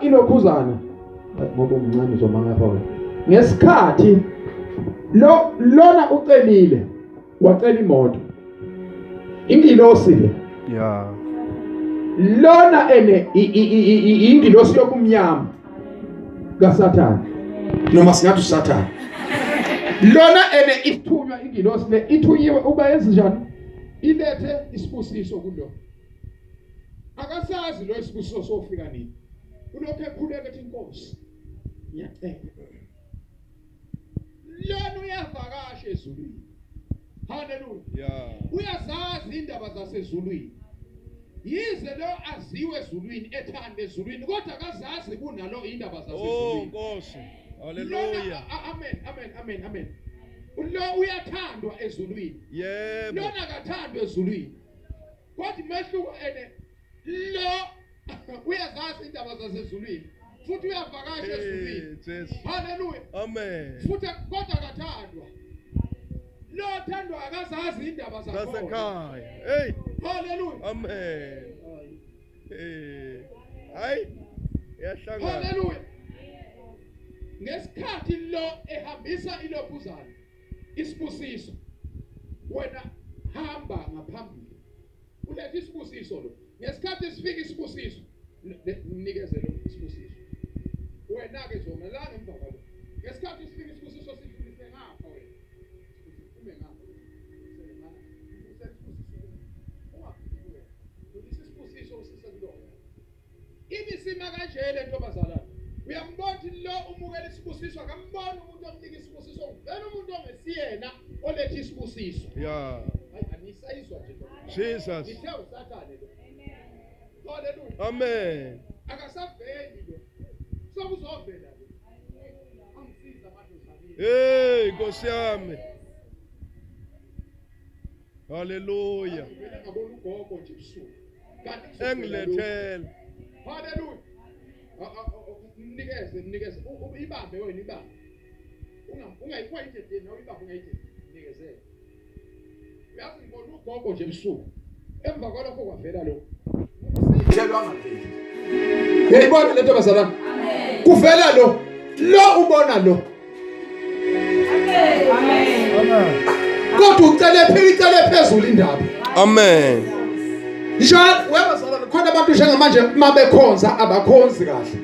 ilokhuzana ngoba umncane uzomanga lapha wena ngesikhathi lona ucelile wacela imoto ingilosi le lona ene ingilosi yokumnyama kaSathane noma singathi uSathane lona ene ithunywa ingilosi le ithunyiwe uba yenze njani ilethe isibusiso kulo akasazi lo isibusiso sofika nini ulokho ekhuleka ethi inkosi ngiyacela lona uyavakasha ezulwini haleluya uyazazi indaba zasezulwini yize lo aziwe ezulwini ethande ezulwini kodwa akazazi kunalo indaba zasezulwini Nkosi haleluya amen lo uyathandwa ezulwini yebo lona akathandwa ezulwini kodwa mehluko ene lo uyazazi indaba zasezulwini futhi uyavakasha ezulwini haleluya amen futhi kodwa akathandwa lo thandwa akazazi indaba zasekhaya hey haleluya amen hayi yahlangana haleluya ngesikhathi lo ehambisa ilokhuzana isibusiso wena hamba ngaphambili ulethe isibusiso lo ngesikhathi sifika isibusiso ninikeze lo isibusiso wena ke zomelana emva kwalo ngesikhathi sifika isibusiso sifike ngapha wena ume ngapha ibisima kanje le ntombazana uyambona lo umukela isibusiso akambona umuntu omnika isibusiso vele umuntu ongesiyena olethe isibusiso yeah hayi anisayizwa nje Jesus ngithe uSathane lo haleluya amen akasaveli lo sokuzovela lo angisiza madodana hey Nkosi yami haleluya vele ngabona ugogo nje ebusuku kanti engilethela haleluya Nikeze ibambe wena ibambe ungayikwayithi nawe ibambe ungayithe nikezele uyazi ngibona ugogo nje ebusuku emva kwalokho kwavela lo sithelwa ngaveli uyayibona lento bazalwana kuvela lo ubona lo amen kodwa ucele phezulu indaba amen njalo webazalwana khona abantu njengamanje mabekhonza abakhonzi kahle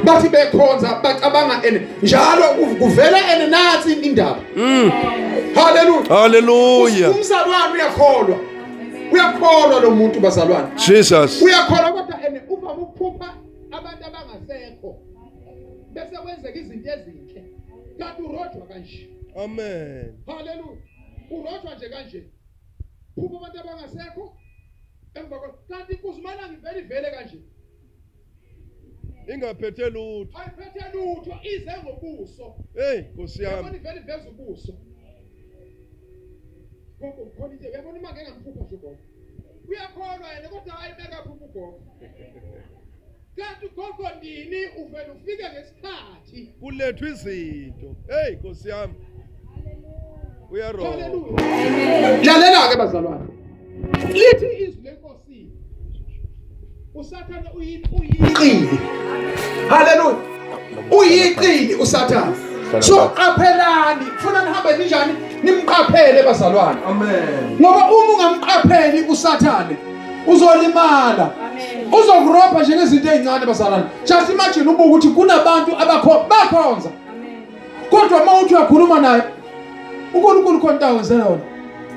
bathi bekhonza bacabanga ene njalo kuvela ene nathi indaba haleluya umzalwane uyakholwa lo muntu bazalwane Jesus uyakholwa kodwa ene uvama ukuphupha abantu abangasekho bese kwenzeka izinto ezinhle kanti urojwa kanje amen haleluya urojwa nje kanje phupha abantu abangasekho emva kanti kuzimana ngivele kanje ingaphethe lutho ayiphethe lutho ize ngobuso hey Nkosi yami yabona ivele iveza ubuso gogo khona nje yabona uma ngeke ngiphupha nje gogo uyakholwa yena kodwa ayibeka phupha gogo kanti gogo ndini uvela ufike ngesikhathi kulethwa izinto hey Nkosi yami uyaroba haleluya lalela ke bazalwane lithi izwi lenkosi uSathane uyiqili haleluya uyiqili uSathane so qaphelani ufuna nihambe njani nimqaphele bazalwane amen ngoba uma ungamqapheli uSathane uzolimala uzokurobha njengezinto ezincane bazalwane just imagine ubuka ukuthi kunabantu bakhonza kodwa uma uthi uyakhuluma naye uNkulunkulu khona awenzela wona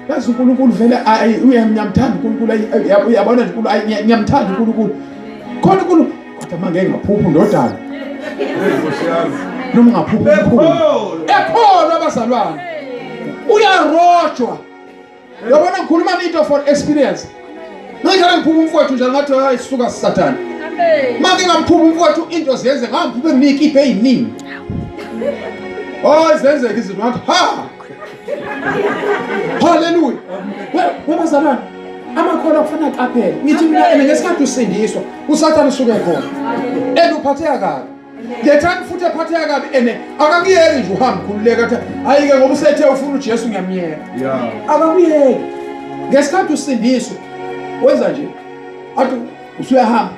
yazi uNkulunkulu vele uyamthanda uNkulunkulu uyabona uNkulunkulu ngiyamthanda uNkulunkulu khona uNkulunkulu kodwa mangeke ngaphupha ndodana Nkosi yami noma ngaphupha ekholwa abazalwane uyarojwa yabona ngikhuluma into for experience ngeke ngiphupha umfowethu njalo ngathi hayi sisuka siSathane mangeke ngamphupha umfowethu into ziyenze ngamphupha enginikiphe eziningi zenzeka izinto ngathi ha haleluya webazalwane amakholwa kufanele aqaphele ngithi mina ngesikhathi usindiswa uSathane usuke khona uphatheka kabi ngethani futhi ephatheka kabi ene akakuyeki nje uhamba khululeka athi ayike ngoba usethe ufuna uJesu ngiyamyeka akakuyeki ngesikhathi usindiswa wenza nje athi usuyahamba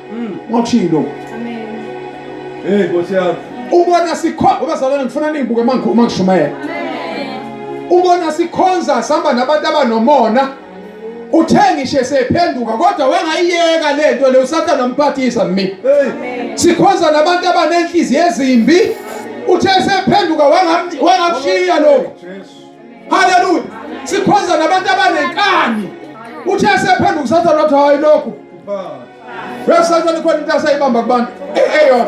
ngokushilo Hey Nkosi yami. Ubona abazalwane ngifuna nibuke mangishumayela. Ubona sikhonza sihamba nabantu abanomona. Uthengishe sephenduka kodwa wengayiyeka lento le usathana umphathisa mina. Sikhonza nabantu abanenhliziyo ezimbi. Uthe sephenduka wengamshiya lokho. Hallelujah. Sikhonza nabantu abanenkani. Uthe sephenduka usathana uthi hayi lokho. Wesathana khona into asayibamba kubantu. Eyona.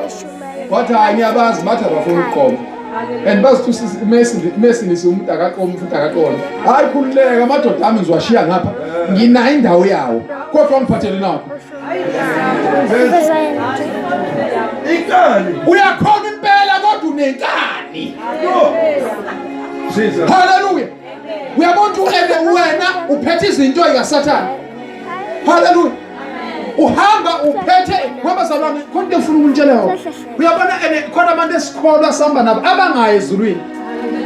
Wathi hayi ngiyabazi bathi abafuna ukuqoma. And bazithusi Messi nisumuntu akaqoma futhi akaqona. Hayi khululeka amadoda ami ngiwashiya ngapha. Ngina indawo yawo. Kodwa ngiphathele nakho. Inkani. Uyakhona impela kodwa unenkani. Jesus. Hallelujah. Uyabona ukuthi wena uphethe izinto zikaSathane. Hallelujah. Uhamba uphethe kwabazalwane konke ufuna ukunitshela yona. Uyabona khona abantu esikholwa sihamba nabo abangayi ezulwini.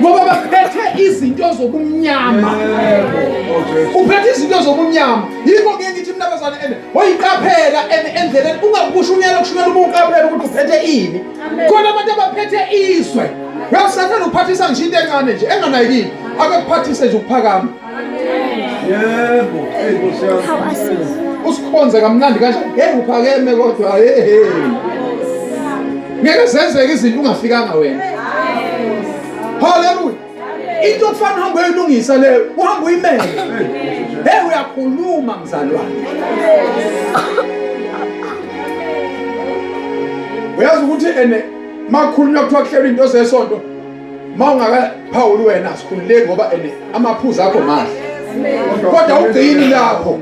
Ngoba baphethe izinto zobumnyama. Uphethe izinto zobumnyama. Yiko ke ngithi mina abazalwane oyiqaphela endleleni ungakushunyela kushunyela ubuqaphela ukuthi uphethe ini. Khona abantu abaphethe izwe. Uyasathana uphathisa nje into encane nje enganayikini. Akakuphathise nje ukuphakama. Yebo. Hey Nkosi yami. Usikhonze kamnandi kanjani ngeke uphakeme kodwa hey ngeke zenzeke izinto ungafikanga wena. Hallelujah. Into okufana uhambe uyilungisa leyo uhamba uyimele. Hey uyakhuluma mzalwane. Uyazi ukuthi makhulunywa kuthiwa kuhlelwa into zesonto mawungakaphawuli wena sikhululeke ngoba amaphuzu akho mahle. Kodwa ugcini lapho.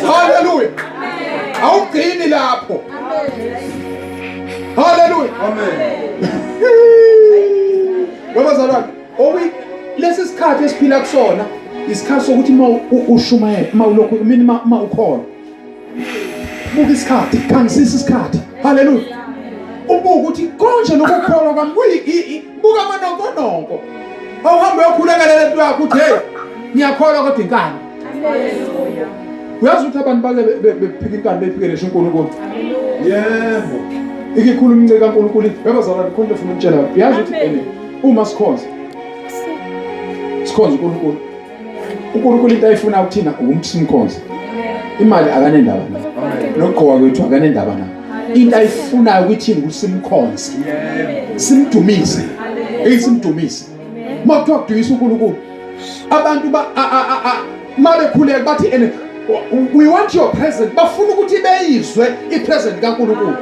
Hallelujah. Awugcini lapho. Hallelujah. Amen. Babazalwane, lesi sikhathi esiphila kusona isikhathi sokuthi ushumayela mawulokhu mina ukhona. Buka isikhathi, khangisisa isikhathi. Hallelujah. Ubuka ukuthi konje lokukholwa kwami buka amanonkononko. Awuhambe uyokhulekela lento yakho uthi hey ngiyakholwa kodwa inkani. Hallelujah. Uyazi ukuthi abantu bake bephika inkani bephikelisha uNkulunkulu. Yebo. Ikikhuluma inceke kaNkulunkulu babazalwane konke ufuna ukutshela. Uyazi ukuthi uma sikhonza uNkulunkulu. uNkulunkulu into ayifuna ukuthina ukuthi simkhonze. Imali akanendaba nayo. Nogqoka kwethu akanendaba nayo. Into ayifunayo ukuthi ukuthi simkhonze. Simdumise. Simdumise. Makuthiwa kuduyisa uNkulunkulu. Abantu mabekhuleka bathi we want your presence. Bafuna ukuthi beyizwe ipresence kaNkulunkulu.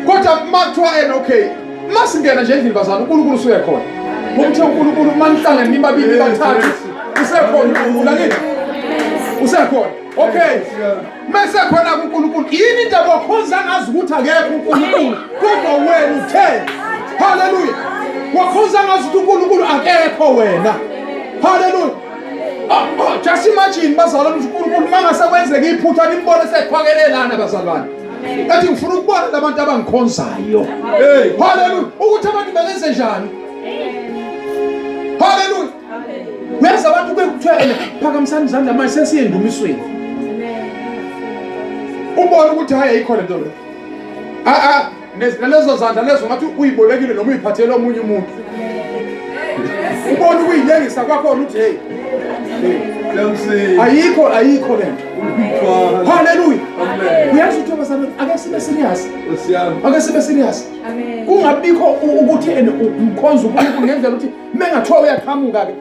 Kodwa makuthiwa okay. Masingena nje endlini bazana uNkulunkulu usuyekhona. Ngomthe uNkulunkulu manihlangene nibabili bathathu usekhona uNkulunkulu akini. Usekhona. Okay. Mase khona uNkulunkulu. Yini into abakhonza ngazi ukuthi akekho uNkulunkulu. Kodwa wena uthe. Hallelujah. Wakhonza ngazi ukuthi uNkulunkulu akekho wena. Hallelujah. Just imagine bazalwane uNkulunkulu mangasekwenzeka iphutha nimbone sekwakelelana bazalwane. Athi ngifuna ukubona labantu abangikhonzayo. Hey, hallelujah. Ukuthi abantu benze njani? Hallelujah. Uyazi abantu bekuthiwa phakamisani izandla manje sesiye endumisweni. Ubona ukuthi hayi ayikho lento le. Lezo zandla lezo ngathi uyibolekile noma uyiphathele omunye umuntu. Ubona ukuyilengisa kwakho ukuthi hey. Ayikho lento. Hallelujah. Uyazi ukuthi abazalwane ake sibe serious. Ake sibe serious. Amen. Kungabikho ukuthi umkhonzo uNkulunkulu ngendlela ukuthi mengathiwa uyaqhamuka ke